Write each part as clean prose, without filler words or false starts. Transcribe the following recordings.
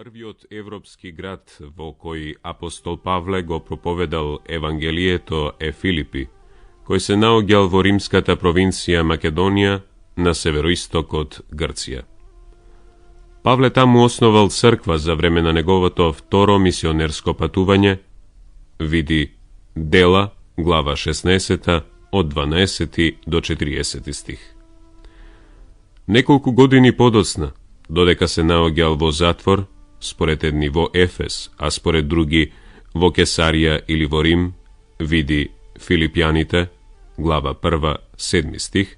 Prviot evropski grad во кој апостол Павле го проповедал Евангелието е Филипи, кој се наоѓал во римската провинција Македонија на североисток од Грција. Павле таму основал црква за време на неговото второ мисионерско патување, види Дела, глава 16, од 12 до 40 стих. Неколку години подоцна, додека се наоѓал во затвор, според едни во Ефес, а според други во Кесарија или во Рим, види Филипјаните, глава 1, 7 стих,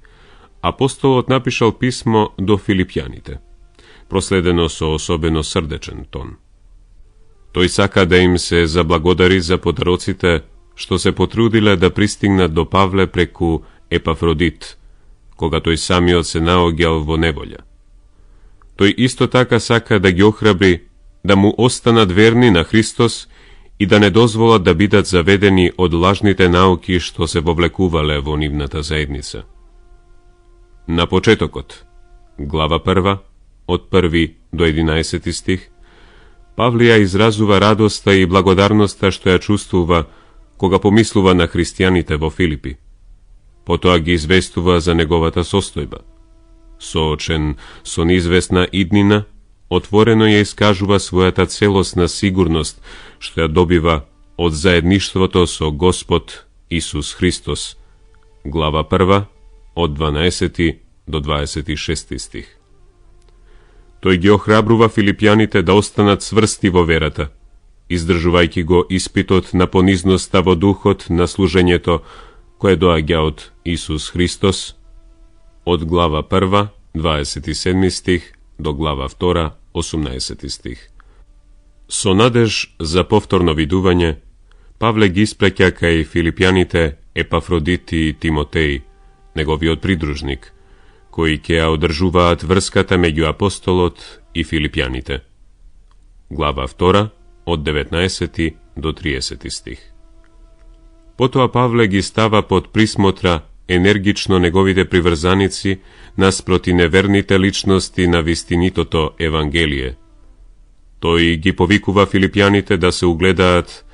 апостолот напишал писмо до Филипјаните, проследено со особено срдечен тон. Тој сака да им се заблагодари за подароците што се потрудиле да пристигнат до Павле преку Епафродит, кога тој самиот се наоѓал во неволја. Тој исто така сака да ги охрабри да му останат верни на Христос и да не дозволат да бидат заведени од лажните науки што се вовлекувале во нивната заедница. На почетокот, глава 1, од 1 до 11 стих, Павле ја изразува радоста и благодарноста што ја чувствува кога помислува на христијаните во Филипи. Потоа ги известува за неговата состојба. Соочен со неизвестна иднина, отворено ја искажува својата целосна сигурност што ја добива од заедништвото со Господ Исус Христос. Глава 1, од 12 до 26 стих. Тој ги охрабрува филипјаните да останат цврсти во верата, издржувајќи го испитот на понизноста во духот на служењето кое доаѓа од Исус Христос, од глава 1, 27 стих до глава 2, 18 стих. Со надеж за повторно видување, Павле ги исплеќа кај филипјаните Епафродит и Тимотеј, неговиот придружник, кои ќе ја одржуваат врската меѓу апостолот и филипјаните. Глава 2, од 19 до 30 стих. Потоа Павле ги става под присмотра енергично неговите приврзаници наспроти неверните личности на вистинитото Евангелие. Тој ги повикува филипјаните да се угледаат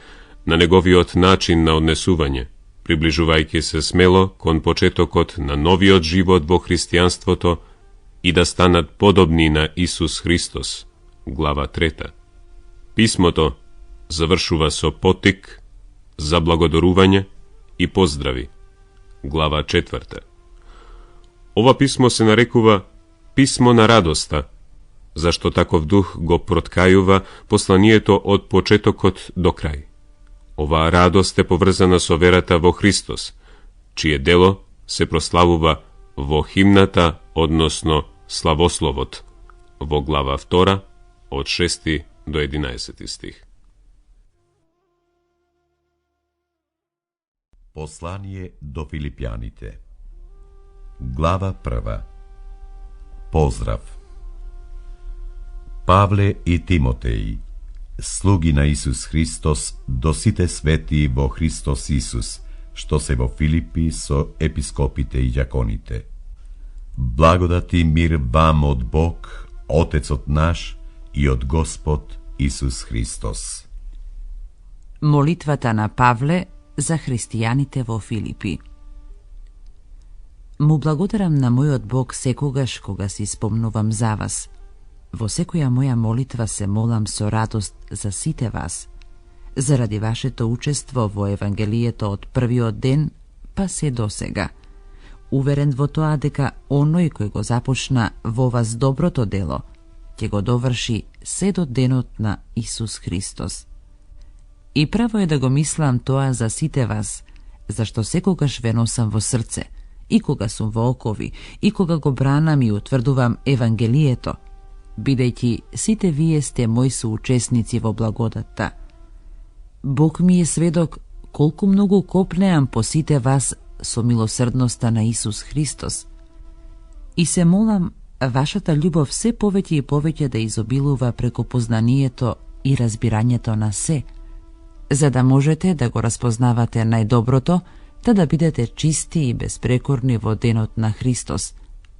на неговиот начин на однесување, приближувајќи се смело кон почетокот на новиот живот во христијанството и да станат подобни на Исус Христос. Глава 3. Писмото завршува со поттик, заблагодарување и поздрави. Глава 4. Ова писмо се нарекува Писмо на радоста, зашто таков дух го проткајува посланието од почетокот до крај. Оваа радост е поврзана со верата во Христос, чие дело се прославува во химната, односно славословот, во глава 2, од 6 до 11 стих. Послание до филипјаните. Глава 1. Поздрав. Павле и Тимотеј, слуги на Исус Христос, до сите свети во Христос Исус, што се во Филипи со епископите и ѓаконите. Благодат и мир вам од Бог, Отецот наш и од Господ Исус Христос. Молитвата на Павле за христијаните во Филипи. Му благодарам на мојот Бог секогаш кога си спомнувам за вас. Во секоја моја молитва се молам со радост за сите вас, заради вашето учество во Евангелието од првиот ден, па се до сега. Уверен во тоа дека оној кој го започна во вас доброто дело, ќе го доврши се до денот на Исус Христос. И право е да го мислам тоа за сите вас, зашто секогаш ве носам во срце, и кога сум во окови, и кога го бранам и утврдувам Евангелието, бидејќи сите вие сте мои соучесници во благодатта. Бог ми е сведок колку многу копнеам по сите вас со милосрдноста на Исус Христос. И се молам вашата љубов се повеќе и повеќе да изобилува преку познанието и разбирањето на се, за да можете да го разпознавате најдоброто, та да бидете чисти и безпрекорни во денот на Христос,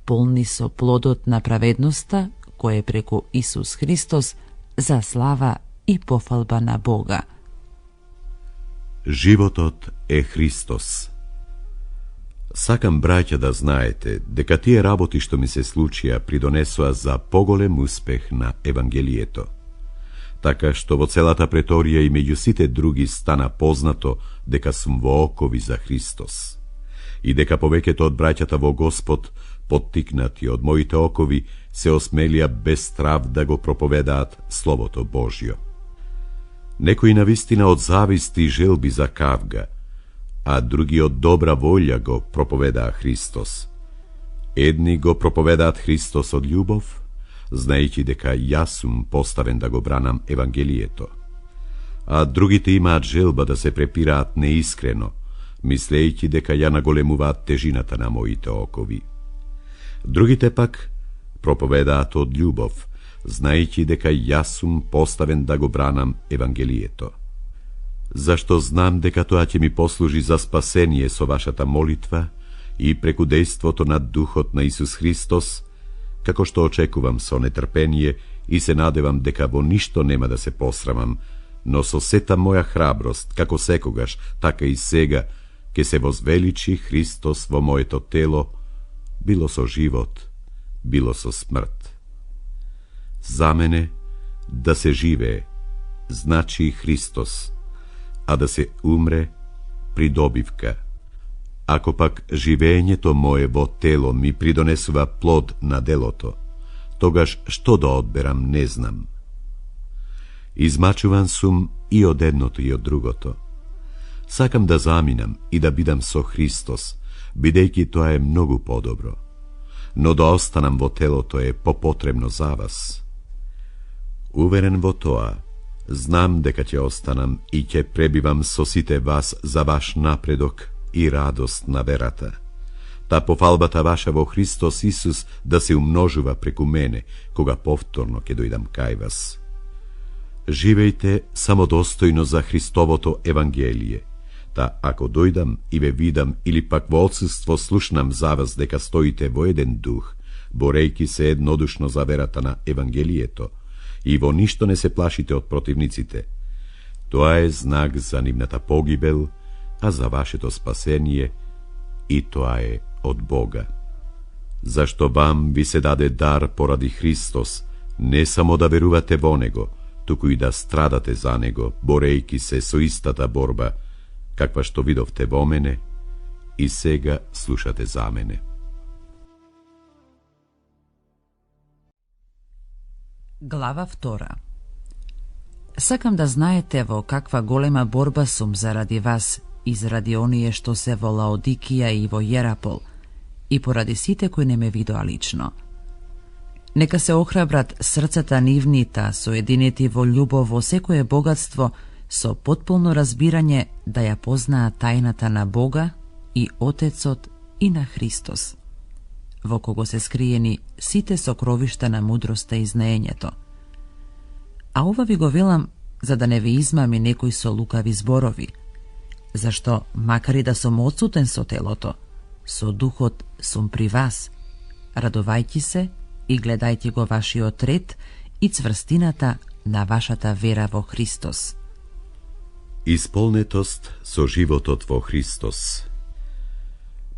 полни со плодот на праведноста, кој е преку Исус Христос, za slava i pohvalba na Boga. Životot je Hristos. Sakam, braća, da znajete, дека тие работи што ми се случија придонесоа за поголем успех на Евангелието. Така што во целата преторија и меѓу сите други стана познато дека сум во окови за Христос. И дека повеќето од браќата во Господ, поттикнати од моите окови, се осмелија без страв да го проповедаат Словото Божјо. Некои навистина од зависти и желби за кавга, а други од добра волја го проповедаа Христос. Едни го проповедаат Христос од љубов, знаејќи дека јас сум поставен да го бранам Евангелието. А другите имаат желба да се препираат неискрено, мислејќи дека ја наголемуваат тежината на моите окови. Другите пак проповедаат од љубов, знаејќи дека јас сум поставен да го бранам Евангелието. Зашто знам дека тоа ќе ми послужи за спасение со вашата молитва и преку дејството на Духот на Исус Христос, како што очекувам со нетрпение и се надевам дека во ништо нема да се посрамам, но со сета моја храброст, како секогаш, така и сега, ќе се возвеличи Христос во моето тело, било со живот, било со смрт. За мене да се живее, значи Христос, а да се умре придобивка. Ако пак живеењето мое во тело ми придонесува плод на делото, тогаш што да одберам не знам. Измачуван сум и од едното и од другото. Сакам да заминам и да бидам со Христос, бидејќи тоа е многу подобро, но да останам во телото е попотребно за вас. Уверен во тоа, знам дека ќе останам и ќе пребивам со сите вас за ваш напредок и радост на верата. Та пофалбата ваша во Христос Исус да се умножува преку мене, кога повторно ќе дојдам кај вас. Живејте самодостојно за Христовото Евангелие, та ако дојдам и ве видам или пак во отсуство слушнам за вас дека стоите во еден дух, борејќи се еднодушно за верата на Евангелието, и во ништо не се плашите од противниците, тоа е знак за нивната погибел, а за вашето спасение, и тоа е од Бога. Зашто вам ви се даде дар поради Христос, не само да верувате во Него, туку и да страдате за Него, борејќи се со истата борба, каква што видовте во мене и сега слушате за мене. Глава 2. Сакам да знаете во каква голема борба сум заради вас и заради оние што се во Лаодикија и во Јерапол, и поради сите кои не ме видоа лично. Нека се охрабрат срцата нивни, та соединети во љубов во секое богатство, со потполно разбирање да ја познаат тајната на Бога и Отецот и на Христос, во кого се скриени сите сокровишта на мудроста и знаењето. А ова ви го велам за да не ви измами некој со лукави зборови, зашто макар и да сум отсутен со телото, со духот сум при вас, радувајќи се и гледајте го вашиот ред и цврстината на вашата вера во Христос. Исполнетост со животот во Христос.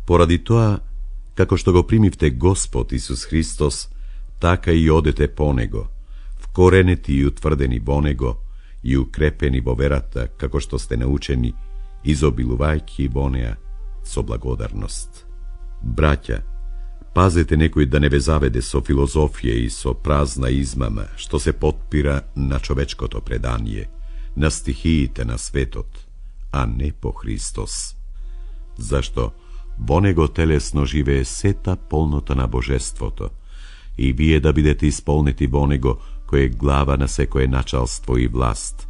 Поради тоа, како што го примивте Господ Исус Христос, така и одете по Него, вкоренети и утврдени во Него и укрепени во верата, како што сте научени, изобилувајќи во неа со благодарност. Браќа, пазете некој да не ве заведе со филозофија и со празна измама, што се потпира на човечкото предание, на стихиите на светот, а не по Христос. Зашто во Него телесно живее сета полнота на Божеството, и вие да бидете исполнети во Него, кој е глава на секое началство и власт.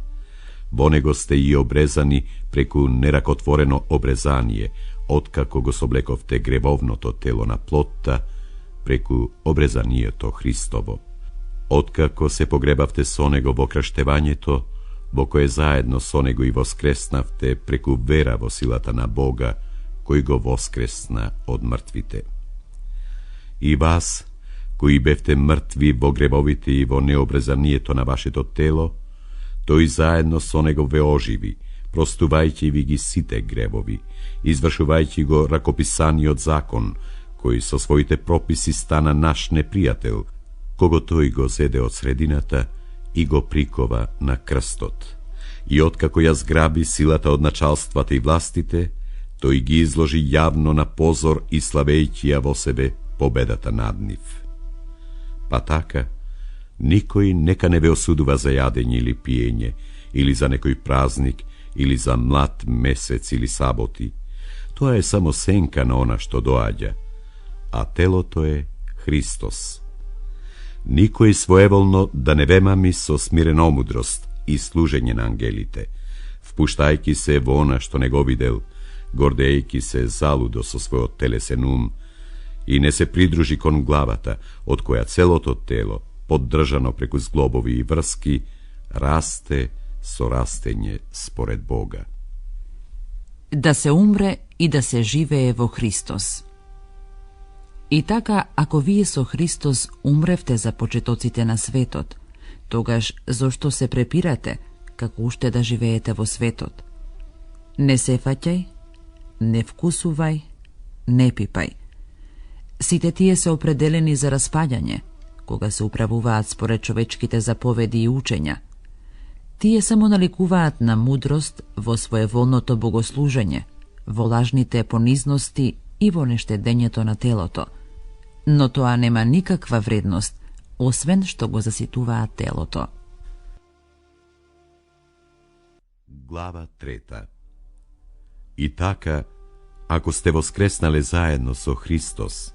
Во Него сте и обрезани преку неракотворено обрезание, откако го соблековте гревовното тело на плотта, преку обрезанието Христово. Откако се погребавте со Него во крштевањето, во кое заедно со Него и воскреснавте преку вера во силата на Бога, кој го воскресна од мртвите. И вас, кои бевте мртви во гребовите и во необрезанието на вашето тело, тој заедно со него ве оживи, простувајќи ви ги сите гребови, извршувајќи го ракописаниот закон, кој со своите прописи стана наш непријател, кого тој го зеде од средината и го прикова на крстот. И откако ја зграби силата од началствата и властите, тој ги изложи јавно на позор и славејќи ја во себе победата над нив. Па така, никој нека не ве осудува за јадење или пиење, или за некој празник, или за млад месец или саботи. Тоа е само сенка на она што доаѓа, а телото е Христос. Никој своеволно да не ве мами со смирена омудрост и служење на ангелите, впуштајќи се во она што не го видел, гордејќи се залудо со својот телесен ум, и не се придружи кон главата, од која целото тело, поддржано преку зглобови и врски, расте со растење според Бога. Да се умре и да се живее во Христос. И така, ако вие со Христос умревте за почетоците на светот, тогаш зошто се препирате, како уште да живеете во светот? Не се фаќај, не вкусувај, не пипај. Сите тие се определени за распаѓање, кога се управуваат според човечките заповеди и учења. Тие само наликуваат на мудрост во своеволното богослужење, во лажните понизности и во нештедењето на телото, но тоа нема никаква вредност, освен што го заситуваат телото. Глава 3. И така, ако сте воскреснале заедно со Христос,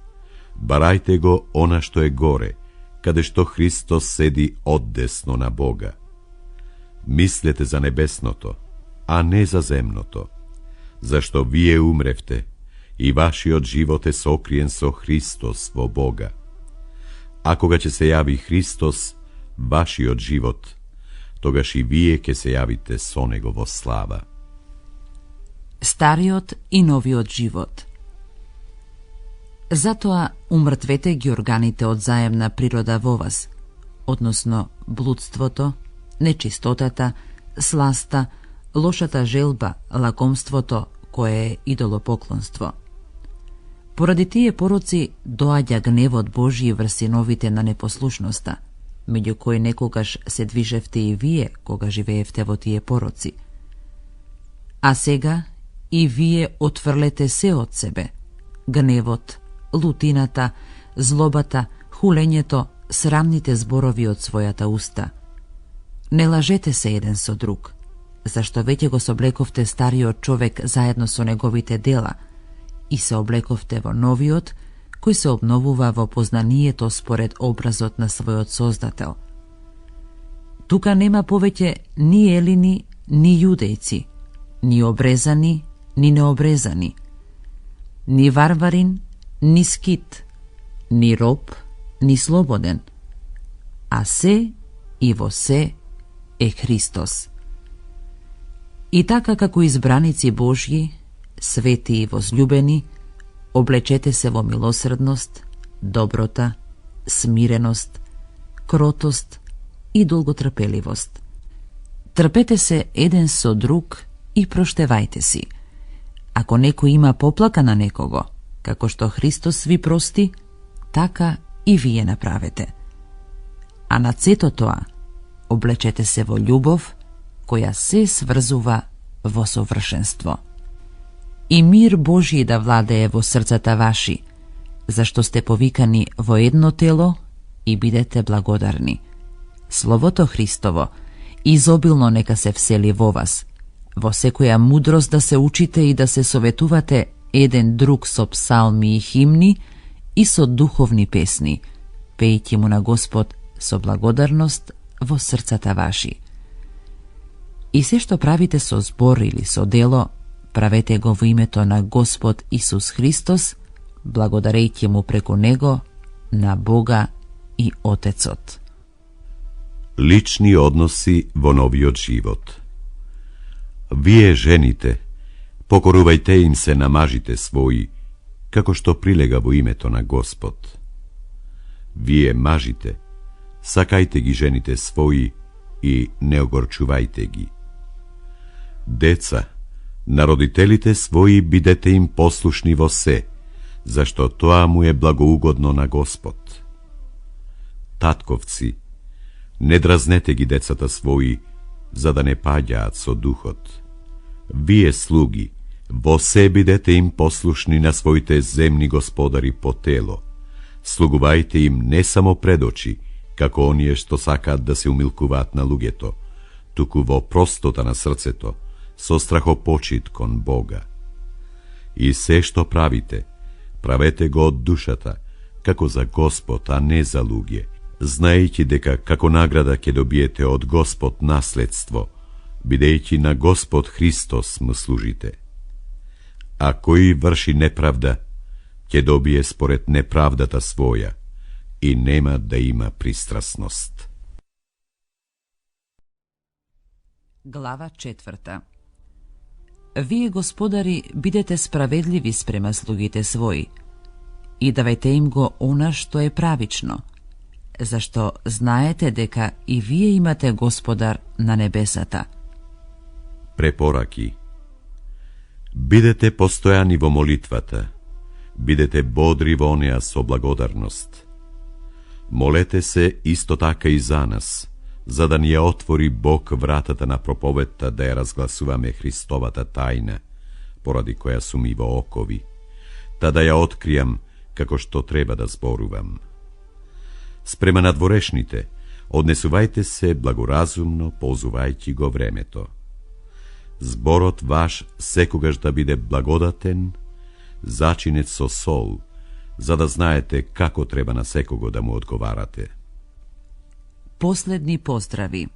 барајте го она што е горе, каде што Христос седи оддесно на Бога. Мислете за небесното, а не за земното, зашто вие умревте и вашиот живот е сокриен со Христос во Бога. А кога ќе се јави Христос, вашиот живот, тогаш и вие ќе се јавите со Него во слава. Стариот и новиот живот. Затоа умртвете ги органите од заемна природа во вас, односно блудството, нечистотата, сласта, лошата желба, лакомството, кое е идолопоклонство. Поради тие пороци доаѓа гневот Божји врз синовите на непослушноста, меѓу кои некогаш се движевте и вие, кога живеевте во тие пороци. А сега и вие отфрлете се од себе: гневот, лутината, злобата, хулењето, срамните зборови од својата уста. Не лажете се еден со друг, зашто веќе го соблековте стариот човек заедно со неговите дела и се облековте во новиот, кој се обновува во познанието според образот на својот Создател. Тука нема повеќе ни елини, ни јудејци, ни обрезани, ни необрезани, ни варварин, ни скит, ни роб, ни слободен, а се и во се е Христос. И така како избраници Божји, свети и возлюбени, облечете се во милосредност, доброта, смиреност, кротост и долготрпеливост. Трпете се еден со друг и проштевајте си. Ако некој има поплака на некого, како што Христос ви прости, така и вие направете. А на сето тоа, облечете се во љубов, која се сврзува во совршенство. И мир Божји да владее во срцата ваши, зашто сте повикани во едно тело и бидете благодарни. Словото Христово изобилно нека се всели во вас, во секоја мудрост да се учите и да се советувате еден друг со псалми и химни и со духовни песни, пејќи му на Господ со благодарност во срцата ваши. И се што правите со збор или со дело, правете го во името на Господ Исус Христос, благодарејќи му преку Него на Бога и Отецот. Лични односи во новиот живот. Вие, жените, покорувајте им се на мажите своји, како што прилега во името на Господ. Вие, мажите, сакајте ги жените своји и не огорчувајте ги. Деца, на родителите своји бидете им послушни во се, зашто тоа му е благоугодно на Господ. Татковци, не дразнете ги децата своји, за да не паѓаат со духот. Вие, слуги, во се бидете им послушни на своите земни господари по тело. Слугувајте им не само пред очи, како оние што сакаат да се умилкуваат на луѓето, туку во простота на срцето, со страхопочит кон Бога. И се што правите, правете го од душата, како за Господ, а не за луѓе, знаејќи дека како награда ќе добиете од Господ наследство, бидејќи на Господ Христос му служите. А кој врши неправда, ќе добие според неправдата своја и нема да има пристрасност. Глава 4. Вие, господари, бидете справедливи спрема слугите своји и давајте им го она што е правично, зашто знаете дека и вие имате Господар на небесата. Препораки. Бидете постојани во молитвата, бидете бодри во неа со благодарност. Молете се исто така и за нас, за да ни ја отвори Бог вратата на проповедта да ја разгласуваме Христовата тајна, поради која сум и во окови, та да ја откријам како што треба да зборувам. Спрема надворешните, однесувајте се благоразумно, ползувајќи го времето. Зборот ваш секогаш да биде благодатен, зачинет со сол, за да знаете како треба на секого да му одговарате. Последни поздрави.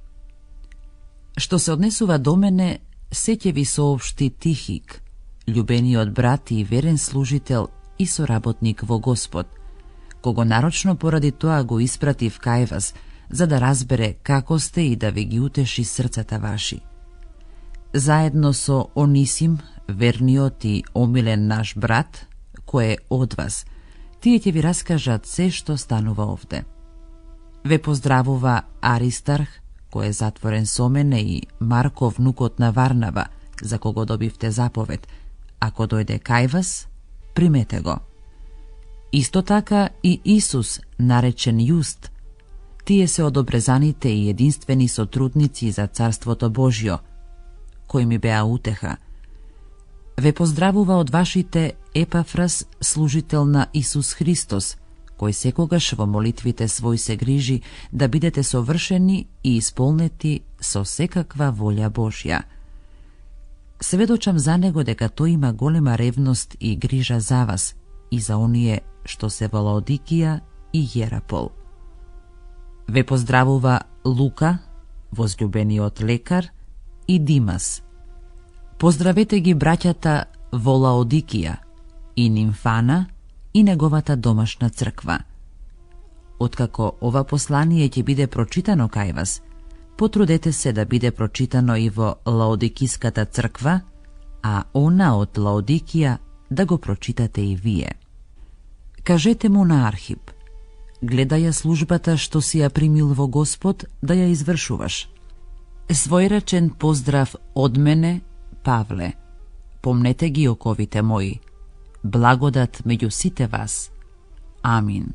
Што се однесува до мене, се ќе ви соопшти Тихик, љубениот брат и верен служител и соработник во Господ, кого нарочно поради тоа го испратив кај вас, за да разбере како сте и да ви ги утеши срцата ваши. Заедно со Онисим, верниот и омилен наш брат, кој е од вас, тие ќе ви раскажат се што станува овде. Ве поздравува Аристарх, кој е затворен со мене, и Марко, внукот на Варнава, за кого добивте заповед. Ако дојде кај вас, примете го. Исто така и Исус, наречен Јуст. Тие се од обрезаните и единствени сотрудници за Царството Божјо, кои ми беа утеха. Ве поздравува од вашите Епафрас, служител на Исус Христос, кој секогаш во молитвите свој се грижи да бидете совршени и исполнети со секаква волја Божја. Сведочам за него дека тој има голема ревност и грижа за вас и за оние што се во Лаодикија и Јерапол. Ве поздравува Лука, возлюбениот лекар, и Димас. Поздравете ги браќата во Лаодикија и Нимфана и неговата домашна црква. Откако ова послание ќе биде прочитано кај вас, потрудете се да биде прочитано и во Лаодикиската црква, а она од Лаодикија да го прочитате и вие. Кажете му на Архип: гледај ја службата што си ја примил во Господ да ја извршуваш. Својрачен поздрав од мене, Павле. Помнете ги оковите мои. Благодат меѓу сите вас. Амин.